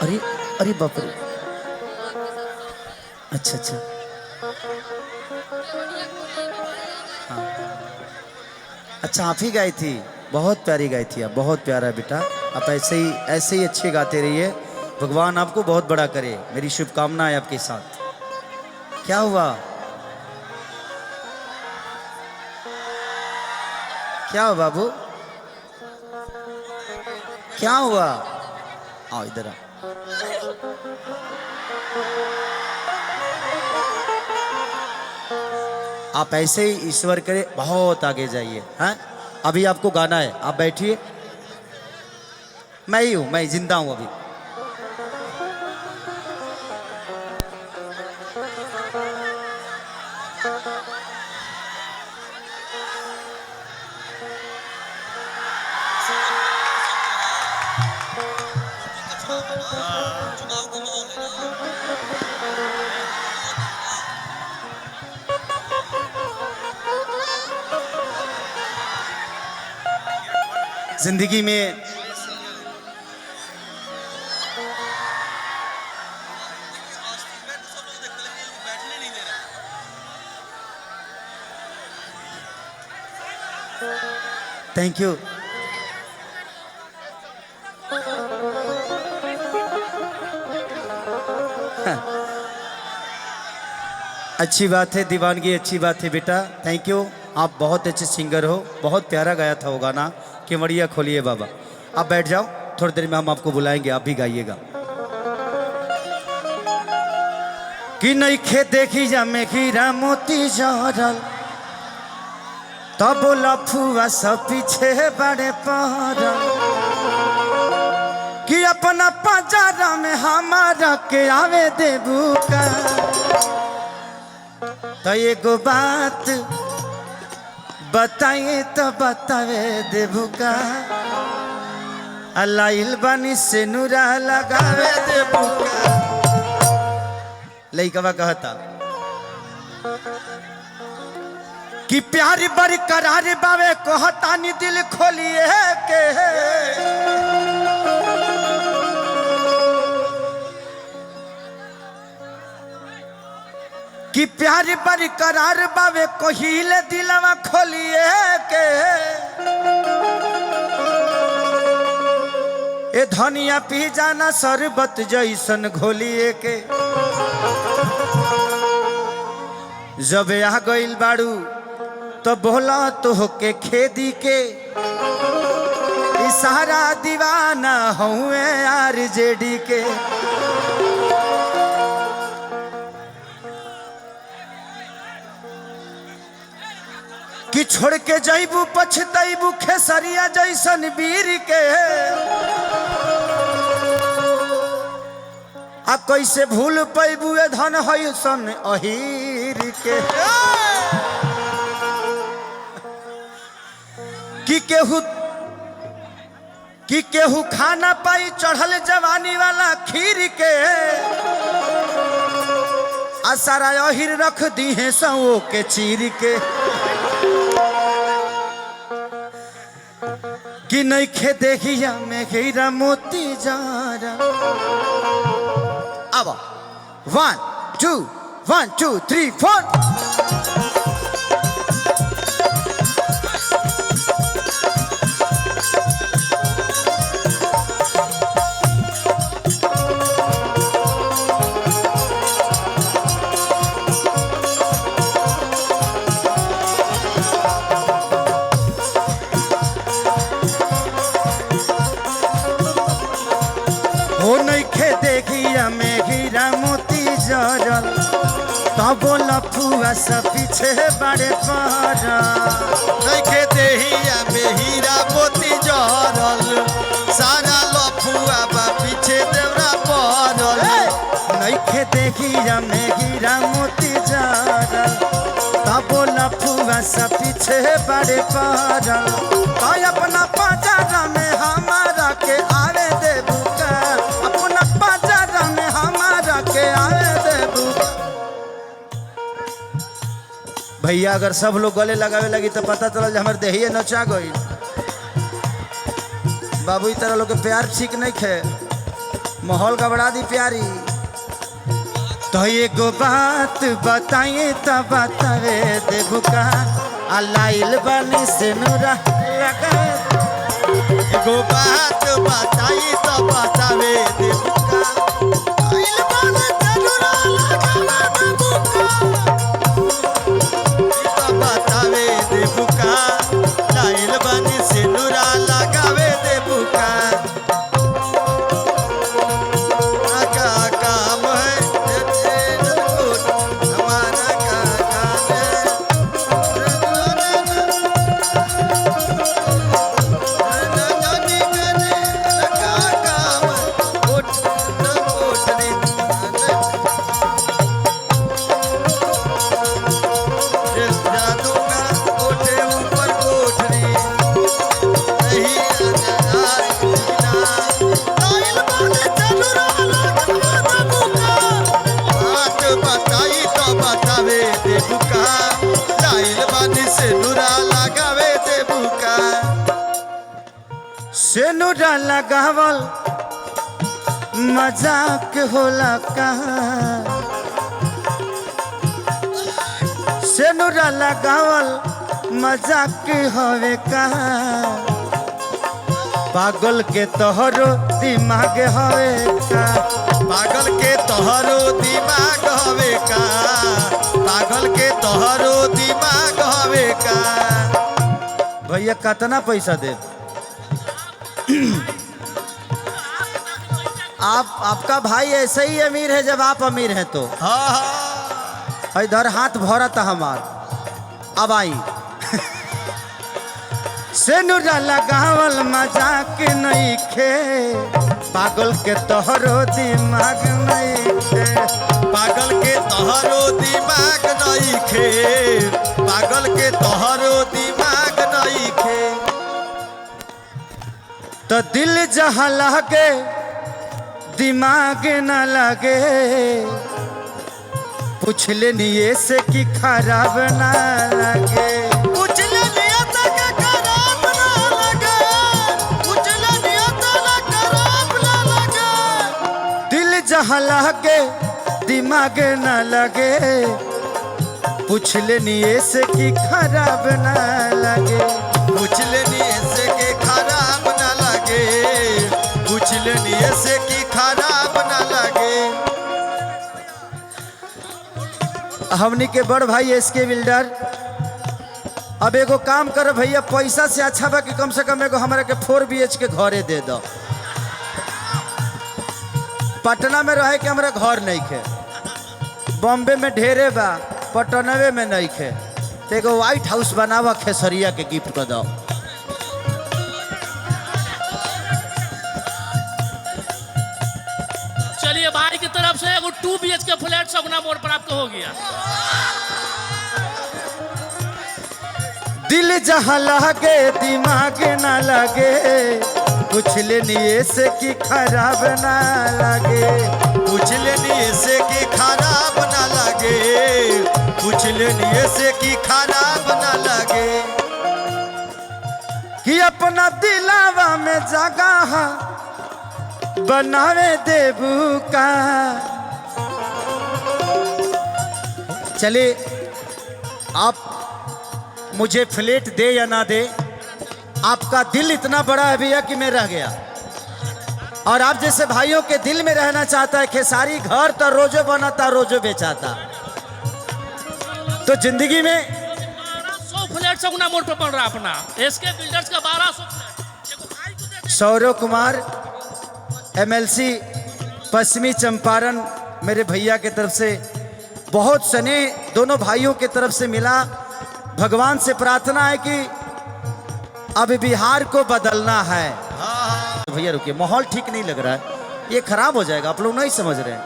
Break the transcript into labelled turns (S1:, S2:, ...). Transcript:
S1: अरे अरे बाप रे। अच्छा अच्छा। हाँ। अच्छा आप ही गाई थी। बहुत प्यारी गाई थी आप, बहुत प्यारा बेटा। आप ऐसे ही अच्छे गाते रहिए। भगवान आपको बहुत बड़ा करे, मेरी शुभकामना है आपके साथ। क्या हुआ? क्या हुआ बाबू? क्या हुआ? आओ इधर आओ। आप ऐसे ही ईश्वर करे बहुत आगे जाइए। हैं? अभी आपको गाना है, आप बैठिए। मैं ही हूं, मैं जिंदा हूं अभी। जिंदगी में थैंक यू। अच्छी बात है दीवानगी, अच्छी बात है बेटा। Thank you. आप बहुत अच्छे सिंगर हो, बहुत प्यारा गाया था वो गाना। केवड़िया खोलिए बाबा। आप बैठ जाओ, थोड़ी देर में हम आपको बुलाएंगे, आप भी गाइएगा। कि नहीं खे देखी जा में हीरा मोती जरल, तब लफुआ सब पीछे बड़े पड़ल। कि अपना पंजरा में हमारा के आवे देबू का। तो एगो बात बताइए तो बतावे देबू का। अल्लाह बनी से नूरा लगावे देबू का। लइकवा कहता कि प्यार बरकरार बावे, कहता नी दिल खोलिए के। कि प्यार बरकरार बावे, कहिले दिलवा खोलिए के। ए धनिया पी जाना शरबत जैसन घोलिए के। जब आ गइल बाड़ू तो बोला तो होके खेदी के। इशारा दीवाना हुए यार जेडी के। कि छोड़ के जइबू पछतइबू खेसरिया जैसन वीर के। आ कैसे भूल पैबू ए धन हैसन अहीर के। कि केहू खाना पाई चढ़ल जवानी वाला खीर के। आ सारा अहीर रख दी है सौ के चीर के। कि नहीं खे देखिया में हीरा मोती जरल। अब 1 2 1 2 3 4। हो नहीं खे देखिया में हीरा मोती जरल, तब लफुआ सब पीछे बड़े पड़ल।
S2: नहीं खे देखिया में हीरा मोती जरल, सारा लफुआ बा पीछे देवरा पड़ल।
S1: नहीं खे देखिया में हीरा मोती जरल, तब लफुआ सब पीछे बड़े पड़ल। तो अपना पंजरा में हमारा के आवे देबू का। अपना पंजरा में हमारा के आवे देबू। भैया अगर सब लोग गले लगावे लगी तो पता चल हमारे देहिए नचा गई। बाबू ई तरह लोग के प्यार ठीक नहीं खे। माहौल गबड़ा दी प्यारी। तो एगो बात बताइए तो बतावे देबू का अलाइल बनी से नूरा लगा।
S2: एगो बात बताई तो बतावे देबू का आइल बनी से नूरा लगावे देबू का। तो बतावे देबू का लाइल बनी से नूरा लगावे देबू का।
S1: सेनुरा लगावल मजाक होला कहाँ। सेनुरा लगावल मजाक हवे कहाँ। पागल के तोहरो दिमाग हवे का।
S2: पागल के तोहरो दिमाग हवे का। पागल के तोहरो दिमाग हवे का।
S1: भैया कितना पैसा दे? आपका भाई ऐसे ही अमीर है जब आप अमीर हैं तो।
S2: हाँ
S1: इधर हाथ भरा था हमार। अब आई सेनुरा लगावल मजाक नहीं खे। पागल के तोहरो दिमाग नहीं खे।
S2: पागल के तोहरो दिमाग नहीं खे। पागल के तोहरो दिमाग नहीं खे।
S1: तो दिल जहाँ लगे दिमाग न लगे। पूछ लेनिए से कि खराब ना लगे।
S2: पूछ लेनिए से कि खराब ना लगे। पूछ लेनिए से कि खराब ना लगे।
S1: दिल जहाँ लगे दिमाग न लगे। पूछ लेनिए से कि खराब ना लगे।
S2: पूछ लेनिए से कि खराब ना लगे। पूछ लेनिए से कि खराब ना लगे।
S1: हमनी के बड़ भाई एसके बिल्डर अब एगो काम कर भैया, पैसा से अच्छा बा कि कम से कम एगो हमारे के 4 BH के घरे दे दो। पटना में रहे के हमारा घर नहीं खे। बॉम्बे में ढेरे बा, पटनवे में नहीं खे। तो एगो व्हाइट हाउस बनावा खेसरिया के गिफ्ट कर दो।
S3: चलिए भाई की तरफ से एगो 2 BH के फ्लैट सगुना मोड़ पर आपको हो गया।
S1: दिल जहाँ लगे दिमाग ना लगे। पूछ लेनिए से कि खराब ना लगे।
S2: पूछ लेनिए से कि खराब ना लगे। पूछ लेनिए से कि खराब ना लगे।
S1: कि अपना दिलावा में जगह बनावे देबू का। चलिए आप मुझे फ्लैट दे या ना दे, आपका दिल इतना बड़ा है भैया कि मैं रह गया। और आप जैसे भाइयों के दिल में रहना चाहता है। खेसारी घर तो रोजो बनाता रोजो बेचाता। तो जिंदगी में
S3: 1200 फ्लैट सगुना मोड़ पर बन रहा अपना एसके बिल्डर्स का 1200 फ्लैट।
S1: सौरव कुमार MLC पश्चिमी चंपारण मेरे भैया के तरफ से बहुत स्नेह दोनों भाइयों के तरफ से मिला। भगवान से प्रार्थना है कि अब बिहार को बदलना है। भैया रुकिए, माहौल ठीक नहीं लग रहा है, ये खराब हो जाएगा। आप लोग नहीं समझ रहे हैं।